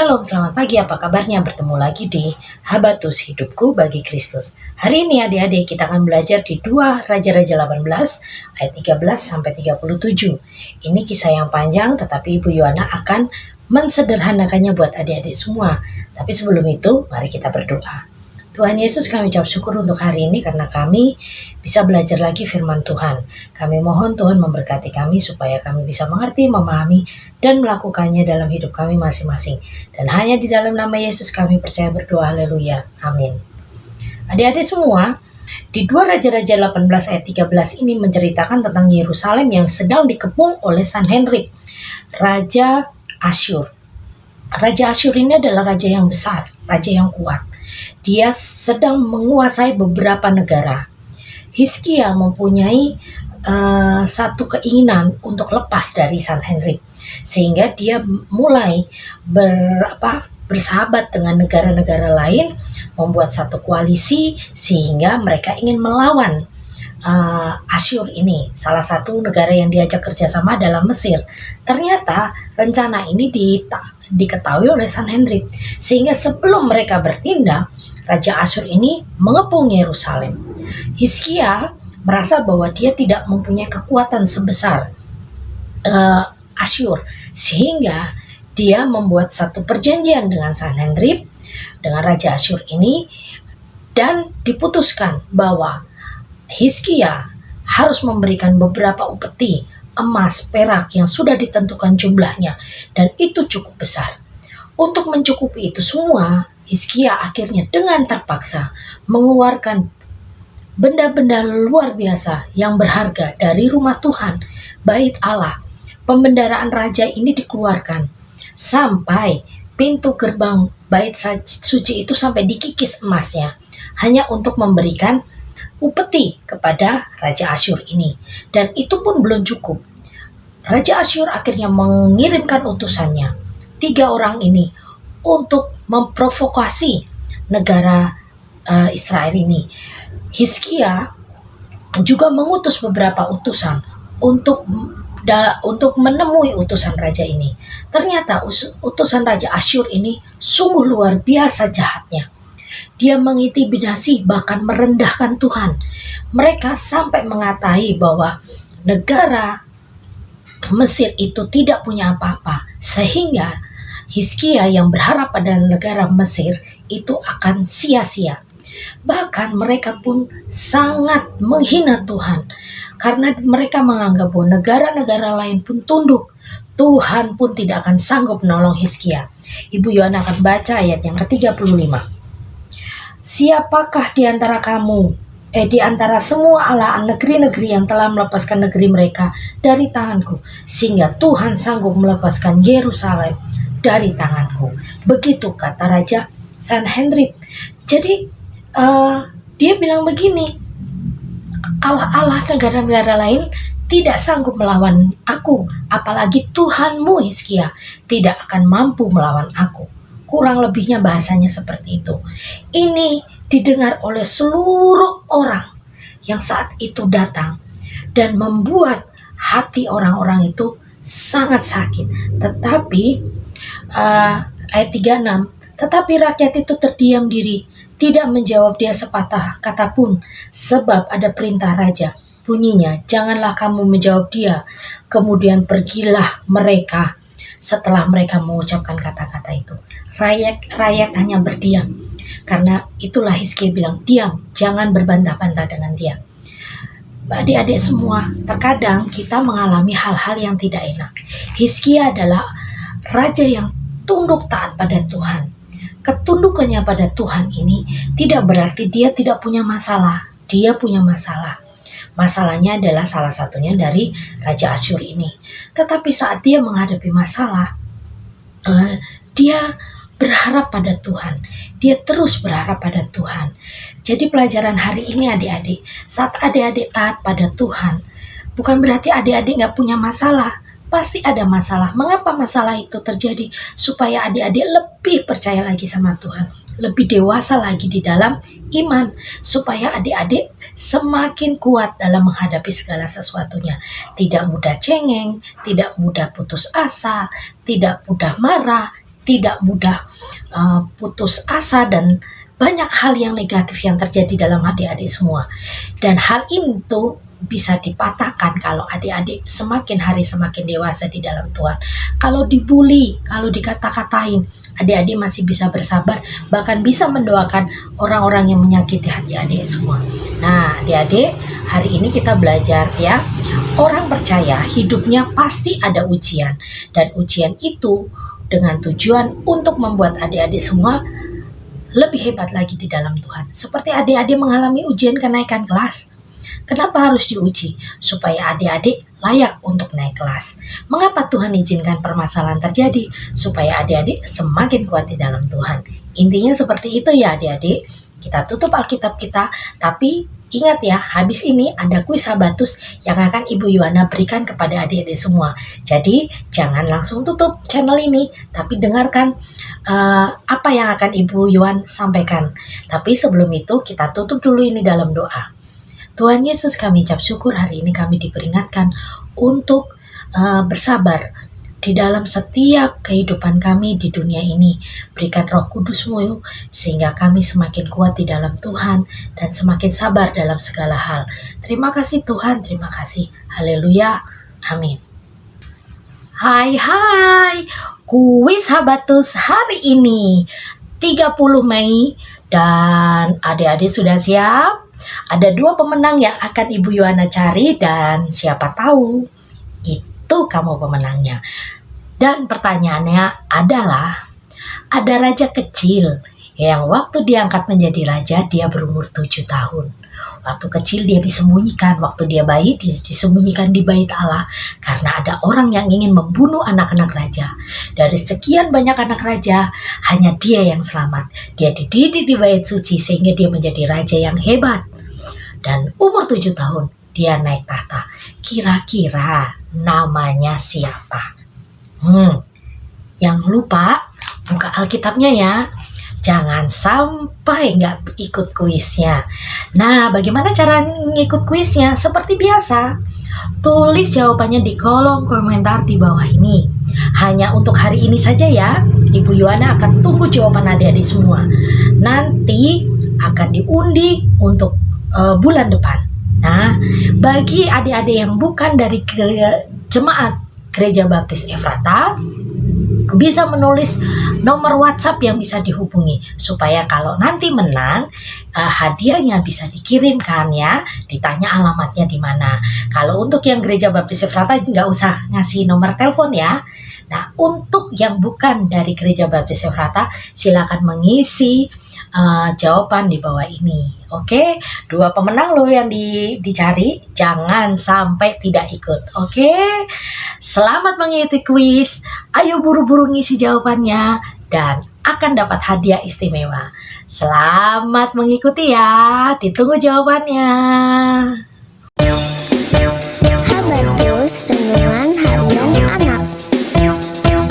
Shalom, selamat pagi, apa kabarnya? Bertemu lagi di Habatus Hidupku Bagi Kristus. Hari ini adik-adik kita akan belajar di 2 Raja-Raja 18 ayat 13 sampai 37. Ini kisah yang panjang tetapi Ibu Yohana akan mensederhanakannya buat adik-adik semua. Tapi sebelum itu mari kita berdoa. Tuhan Yesus, kami ucap syukur untuk hari ini karena kami bisa belajar lagi firman Tuhan. Kami mohon Tuhan memberkati kami supaya kami bisa mengerti, memahami, dan melakukannya dalam hidup kami masing-masing. Dan hanya di dalam nama Yesus kami percaya berdoa, haleluya, amin. Adik-adik semua, di 2 Raja-Raja 18 ayat 13 ini menceritakan tentang Yerusalem yang sedang dikepung oleh Sanherib, Raja Asyur. Raja Asyur ini adalah raja yang besar, raja yang kuat. Dia sedang menguasai beberapa negara. Hizkia mempunyai satu keinginan untuk lepas dari Sanherib, sehingga dia mulai bersahabat dengan negara-negara lain, membuat satu koalisi sehingga mereka ingin melawan Asyur ini. Salah satu negara yang diajak kerjasama adalah Mesir. Ternyata rencana ini diketahui oleh Sanherib, sehingga sebelum mereka bertindak, Raja Asyur ini mengepung Yerusalem. Hizkia merasa bahwa dia tidak mempunyai kekuatan sebesar Asyur, sehingga dia membuat satu perjanjian dengan Sanherib, dengan Raja Asyur ini, dan diputuskan bahwa Hizkia harus memberikan beberapa upeti emas, perak yang sudah ditentukan jumlahnya, dan itu cukup besar. Untuk mencukupi itu semua, Hizkia akhirnya dengan terpaksa mengeluarkan benda-benda luar biasa yang berharga dari rumah Tuhan, bait Allah. Pembendaraan raja ini dikeluarkan sampai pintu gerbang bait suci itu sampai dikikis emasnya, hanya untuk memberikan upeti kepada Raja Asyur ini. Dan itu pun belum cukup. Raja Asyur akhirnya mengirimkan utusannya, 3 orang ini, untuk memprovokasi negara Israel ini. Hizkia juga mengutus beberapa utusan untuk menemui utusan raja ini. Ternyata utusan Raja Asyur ini sungguh luar biasa jahatnya. Dia mengintimidasi, bahkan merendahkan Tuhan. Mereka sampai mengatai bahwa negara Mesir itu tidak punya apa-apa, sehingga Hizkia yang berharap pada negara Mesir itu akan sia-sia. Bahkan mereka pun sangat menghina Tuhan, karena mereka menganggap bahwa negara-negara lain pun tunduk, Tuhan pun tidak akan sanggup menolong Hizkia. Ibu Yohana akan baca ayat yang ke-35. Siapakah di antara di antara semua Allah negeri-negeri yang telah melepaskan negeri mereka dari tanganku, sehingga Tuhan sanggup melepaskan Yerusalem dari tanganku. Begitu kata Raja Sanherib. Jadi dia bilang begini, Allah-Allah negara-negara lain tidak sanggup melawan aku, apalagi Tuhanmu Hizkia tidak akan mampu melawan aku. Kurang lebihnya bahasanya seperti itu. Ini didengar oleh seluruh orang yang saat itu datang dan membuat hati orang-orang itu sangat sakit. Tetapi ayat 36, tetapi rakyat itu terdiam diri, tidak menjawab dia sepatah kata pun, sebab ada perintah raja. Bunyinya, janganlah kamu menjawab dia. Kemudian pergilah mereka. Setelah mereka mengucapkan kata-kata itu, rakyat hanya berdiam. Karena itulah Hizkia bilang, diam, jangan berbantah-bantah dengan dia. Adik-adik semua, terkadang kita mengalami hal-hal yang tidak enak. Hizkia adalah raja yang tunduk taat pada Tuhan. Ketundukannya pada Tuhan ini tidak berarti dia tidak punya masalah. Dia punya masalah. Masalahnya adalah salah satunya dari Raja Asyur ini. Tetapi saat dia menghadapi masalah, dia berharap pada Tuhan. Dia terus berharap pada Tuhan. Jadi pelajaran hari ini adik-adik, saat adik-adik taat pada Tuhan, bukan berarti adik-adik gak punya masalah. Pasti ada masalah. Mengapa masalah itu terjadi? Supaya adik-adik lebih percaya lagi sama Tuhan, lebih dewasa lagi di dalam iman, supaya adik-adik semakin kuat dalam menghadapi segala sesuatunya. Tidak mudah cengeng, tidak mudah putus asa, tidak mudah marah. tidak mudah putus asa dan banyak hal yang negatif yang terjadi dalam adik-adik semua. Dan hal itu bisa dipatahkan kalau adik-adik semakin hari semakin dewasa di dalam Tuhan. Kalau dibully, kalau dikata-katain, adik-adik masih bisa bersabar, bahkan bisa mendoakan orang-orang yang menyakiti hati adik semua. Nah, adik-adik, hari ini kita belajar ya. Orang percaya hidupnya pasti ada ujian, dan ujian itu dengan tujuan untuk membuat adik-adik semua lebih hebat lagi di dalam Tuhan. Seperti adik-adik mengalami ujian kenaikan kelas. Kenapa harus diuji? Supaya adik-adik layak untuk naik kelas. Mengapa Tuhan izinkan permasalahan terjadi? Supaya adik-adik semakin kuat di dalam Tuhan. Intinya seperti itu ya adik-adik. Kita tutup Alkitab kita, tapi ingat ya, habis ini ada kuis Sabatus yang akan Ibu Yuwana berikan kepada adik-adik semua. Jadi jangan langsung tutup channel ini, tapi dengarkan apa yang akan Ibu Yuwan sampaikan. Tapi sebelum itu kita tutup dulu ini dalam doa. Tuhan Yesus, kami ucap syukur hari ini kami diperingatkan untuk bersabar di dalam setiap kehidupan kami di dunia ini. Berikan Roh Kudus-Mu sehingga kami semakin kuat di dalam Tuhan dan semakin sabar dalam segala hal. Terima kasih Tuhan, terima kasih. Haleluya. Amin. Hai, kuis Sabatus hari ini 30 Mei dan adik-adik sudah siap? Ada 2 pemenang yang akan Ibu Yuwana cari dan siapa tahu itu kamu pemenangnya. Dan pertanyaannya adalah, ada raja kecil yang waktu diangkat menjadi raja dia berumur 7 tahun. Waktu kecil dia disembunyikan, waktu dia bayi disembunyikan di bait Allah karena ada orang yang ingin membunuh anak-anak raja. Dari sekian banyak anak raja, hanya dia yang selamat. Dia dididik di bait suci sehingga dia menjadi raja yang hebat. Dan umur 7 tahun dia naik tahta. Kira-kira namanya siapa? Yang lupa buka Alkitabnya ya. Jangan sampai nggak ikut kuisnya. Nah, bagaimana cara ngikut kuisnya? Seperti biasa, tulis jawabannya di kolom komentar di bawah ini. Hanya untuk hari ini saja ya. Ibu Yuwana akan tunggu jawaban adik-adik semua. Nanti akan diundi untuk bulan depan. Nah, bagi adik-adik yang bukan dari jemaat Gereja Baptis Efrata, bisa menulis nomor WhatsApp yang bisa dihubungi supaya kalau nanti menang hadiahnya bisa dikirimkan ya. Ditanya alamatnya di mana. Kalau untuk yang Gereja Baptis Efrata nggak usah ngasih nomor telepon ya. Nah, untuk yang bukan dari Gereja Baptis Efrata, silakan mengisi jawaban di bawah ini. Oke, 2 pemenang loh yang dicari, jangan sampai tidak ikut. Oke, selamat mengikuti kuis. Ayo buru-buru ngisi jawabannya dan akan dapat hadiah istimewa. Selamat mengikuti ya, ditunggu jawabannya. Sabatus,